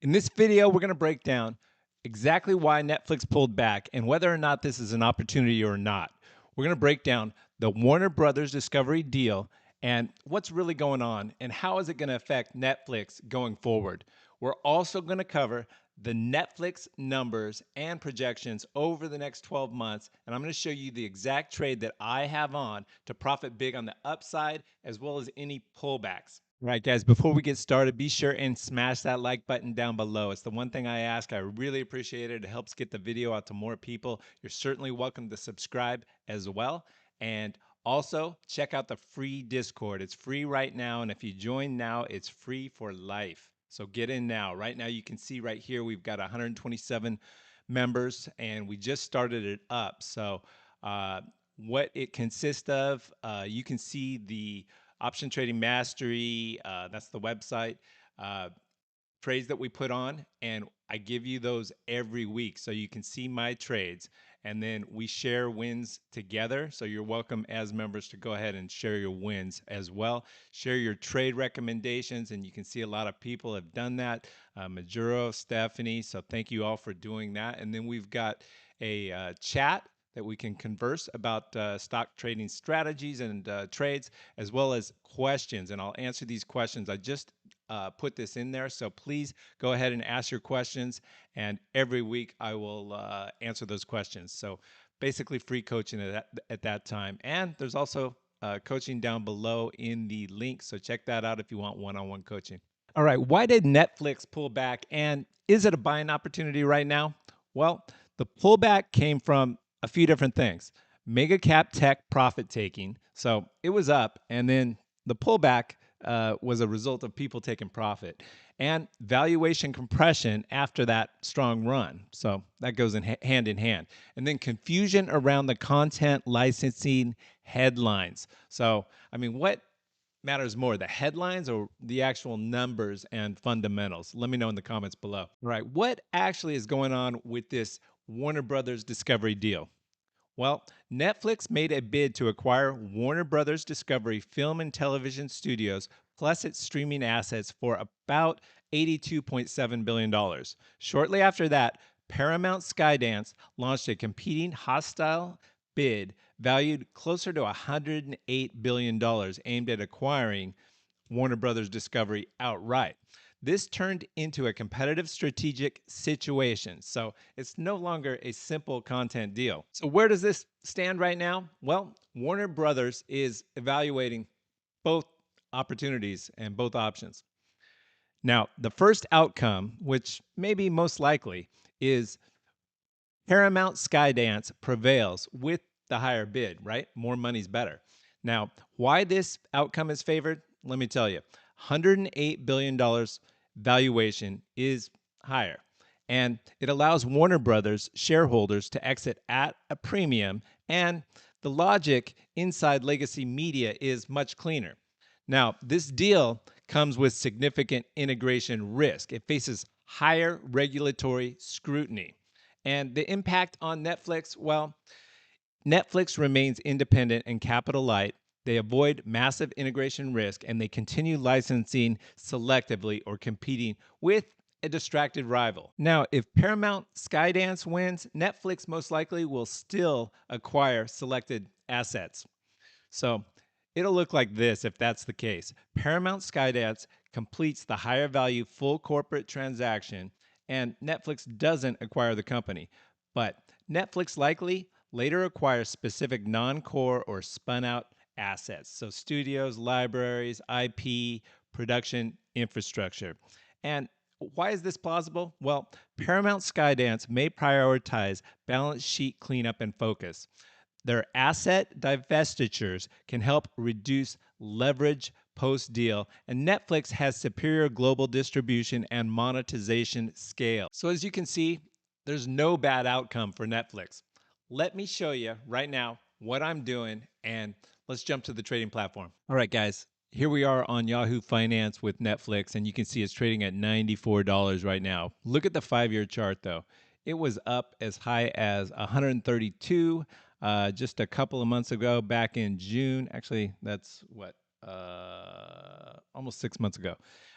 In this video, we're going to break down exactly why Netflix pulled back and whether or not this is an opportunity or not. We're going to break down the Warner Brothers Discovery deal and what's really going on and how is it going to affect Netflix going forward. We're also going to cover the Netflix numbers and projections over the next 12 months, and I'm going to show you the exact trade that I have on to profit big on the upside as well as any pullbacks. All right, guys, before we get started, be sure and smash that like button down below. It's the one thing I ask. I really appreciate it. It helps get the video out to more people. You're certainly welcome to subscribe as well. And also, check out the free Discord. It's free right now. And if you join now, it's free for life. So get in now. Right now, you can see right here, we've got 127 members, and we just started it up. So, what it consists of, you can see the Option Trading Mastery, that's the website. Trades that we put on, and I give you those every week so you can see my trades, and then we share wins together. So you're welcome as members to go ahead and share your wins as well. Share your trade recommendations, and you can see a lot of people have done that. Majuro, Stephanie, so thank you all for doing that. And then we've got a chat that we can converse about stock trading strategies and trades, as well as questions. And I'll answer these questions. I just put this in there, so please go ahead and ask your questions. And every week I will answer those questions. So basically free coaching at that time. And there's also coaching down below in the link. So check that out if you want one-on-one coaching. All right, why did Netflix pull back, and is it a buying opportunity right now? Well, the pullback came from a few different things. Mega cap tech profit taking. So it was up, and then the pullback was a result of people taking profit, and valuation compression after that strong run. So that goes in hand in hand. And then confusion around the content licensing headlines. So, I mean, what matters more, the headlines or the actual numbers and fundamentals? Let me know in the comments below. All right, what actually is going on with this Warner Brothers Discovery deal? Well, Netflix made a bid to acquire Warner Brothers Discovery Film and Television Studios plus its streaming assets for about $82.7 billion. Shortly after that, Paramount Skydance launched a competing hostile bid valued closer to $108 billion aimed at acquiring Warner Brothers Discovery outright. This turned into a competitive strategic situation. So it's no longer a simple content deal. So where does this stand right now? Well, Warner Brothers is evaluating both opportunities and both options. Now, the first outcome, which may be most likely, is Paramount Skydance prevails with the higher bid, right? More money's better. Now, why this outcome is favored? Let me tell you. $108 billion valuation is higher, and it allows Warner Brothers shareholders to exit at a premium, and the logic inside legacy media is much cleaner. Now, this deal comes with significant integration risk. It faces higher regulatory scrutiny. And the impact on Netflix, well, Netflix remains independent and capital light. They avoid massive integration risk, and they continue licensing selectively or competing with a distracted rival. Now, if Paramount Skydance wins, Netflix most likely will still acquire selected assets. So it'll look like this if that's the case. Paramount Skydance completes the higher value full corporate transaction, and Netflix doesn't acquire the company. But Netflix likely later acquires specific non-core or spun out assets. So studios, libraries, IP, production infrastructure. And why is this plausible? Well, Paramount Skydance may prioritize balance sheet cleanup and focus. Their asset divestitures can help reduce leverage post deal, and Netflix has superior global distribution and monetization scale. So, as you can see, there's no bad outcome for Netflix. Let me show you right now what I'm doing, and let's jump to the trading platform. All right, guys, here we are on Yahoo Finance with Netflix, and you can see it's trading at $94 right now. Look at the 5-year chart, though. It was up as high as 132 just a couple of months ago, back in June. Actually, that's what, almost 6 months ago.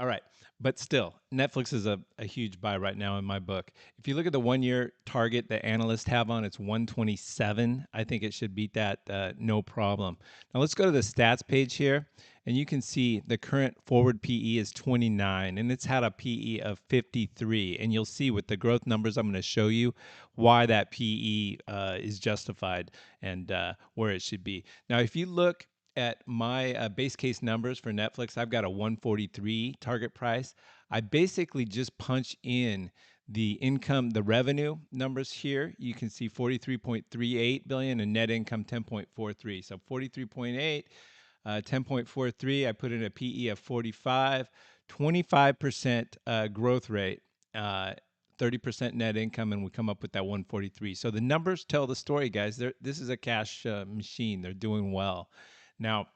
All right. But still, Netflix is a huge buy right now in my book. If you look at the 1 year target that analysts have on, it's 127. I think it should beat that no problem. Now let's go to the stats page here, and you can see the current forward PE is 29, and it's had a PE of 53. And you'll see with the growth numbers, I'm going to show you why that PE is justified and where it should be. Now, if you look at my base case numbers for Netflix, I've got a 143 target price. I basically just punch in the income, the revenue numbers here. You can see 43.38 billion and net income 10.43. So 43.8, 10.43. I put in a PE of 45, 25% growth rate. 30% net income, and we come up with that 143. So the numbers tell the story, guys. This is a cash machine. They're doing well. Now,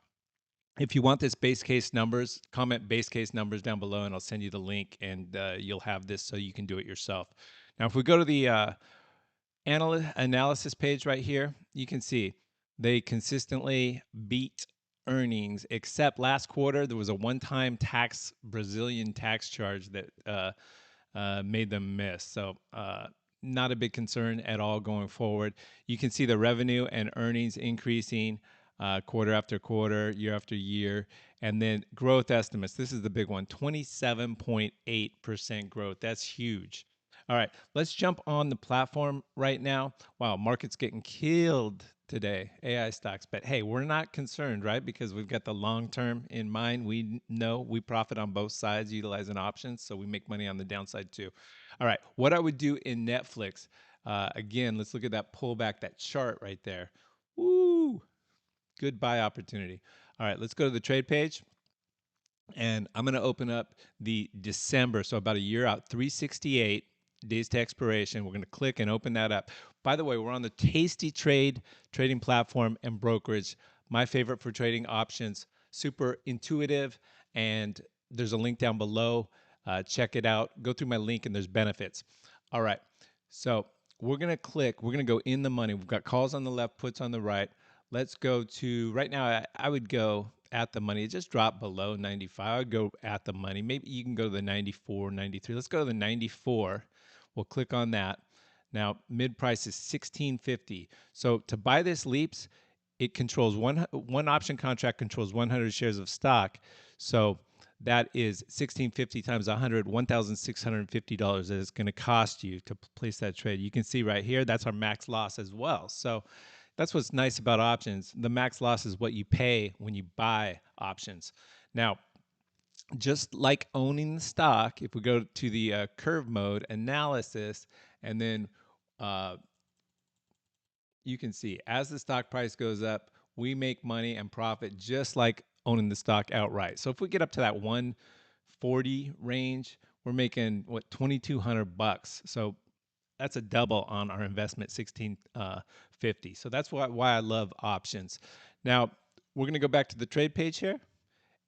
if you want this base case numbers, comment base case numbers down below, and I'll send you the link, and you'll have this so you can do it yourself. Now, if we go to the analysis page right here, you can see they consistently beat earnings, except last quarter there was a one-time Brazilian tax charge that made them miss. So not a big concern at all going forward. You can see the revenue and earnings increasing quarter after quarter, year after year. And then growth estimates. This is the big one, 27.8% growth. That's huge. All right, let's jump on the platform right now. Wow, market's getting killed today, AI stocks. But hey, we're not concerned, right? Because we've got the long term in mind. We know we profit on both sides utilizing options, so we make money on the downside too. All right, what I would do in Netflix, again, let's look at that pullback, that chart right there. Woo, good buy opportunity. All right, let's go to the trade page. And I'm going to open up the December, so about a year out, 368 days to expiration. We're going to click and open that up. By the way, we're on the Tasty Trade trading platform and brokerage. My favorite for trading options. Super intuitive, and there's a link down below. Check it out. Go through my link, and there's benefits. All right, so we're going to click. We're going to go in the money. We've got calls on the left, puts on the right. Let's go to, right now, I would go at the money. It just dropped below 95. I would go at the money. Maybe you can go to the 94, 93. Let's go to the 94. We'll click on that. Now, mid price is 1650. So to buy this leaps, it controls one option contract controls 100 shares of stock. So that is 1650 times 100, $1,650 that it's going to cost you to place that trade. You can see right here, that's our max loss as well. So that's what's nice about options. The max loss is what you pay when you buy options. Now, just like owning the stock, if we go to the curve mode analysis, and then you can see as the stock price goes up, we make money and profit just like owning the stock outright. So if we get up to that 140 range, we're making what, 2,200 bucks. So that's a double on our investment, 1650. So that's why I love options. Now we're going to go back to the trade page here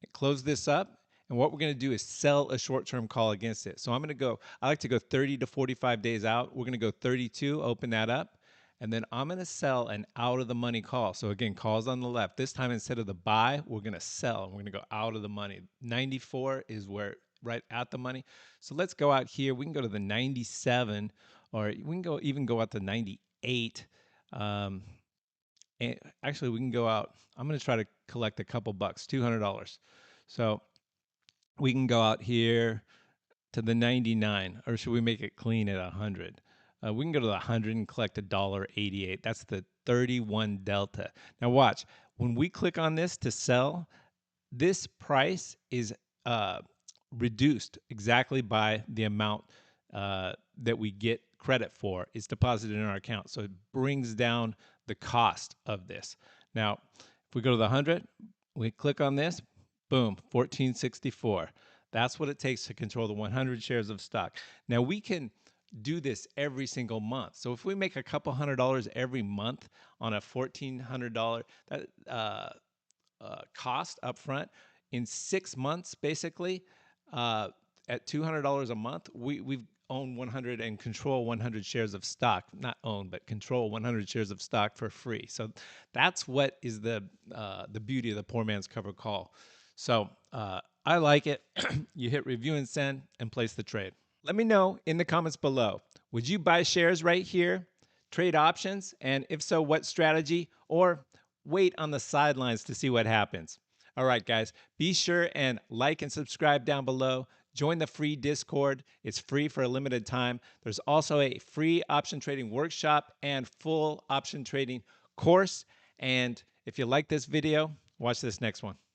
and close this up. And what we're going to do is sell a short-term call against it. So I'm going to go, I like to go 30 to 45 days out. We're going to go 32, open that up. And then I'm going to sell an out of the money call. So again, calls on the left. This time, instead of the buy, we're going to sell. We're going to go out of the money. 94 is where right at the money. So let's go out here. We can go to the 97, or we can go even go out to 98. And actually, we can go out. I'm going to try to collect a couple bucks, $200. So we can go out here to the 99, or should we make it clean at 100? We can go to the 100 and collect $1.88. That's the 31 delta. Now watch, when we click on this to sell, this price is reduced exactly by the amount that we get credit for. It's deposited in our account. So it brings down the cost of this. Now, if we go to the 100, we click on this, boom, 1464. That's what it takes to control the 100 shares of stock. Now we can do this every single month. So if we make a couple $100 every month on a $1,400 cost up front, in 6 months, basically, at $200 a month, we've own 100 and control 100 shares of stock, not own, but control 100 shares of stock for free. So that's what is the beauty of the poor man's covered call. So I like it. You hit review and send and place the trade. Let me know in the comments below. Would you buy shares right here, trade options, and if so, what strategy, or wait on the sidelines to see what happens? All right, guys, be sure and like and subscribe down below. Join the free Discord. It's free for a limited time. There's also a free option trading workshop and full option trading course. And if you like this video, watch this next one.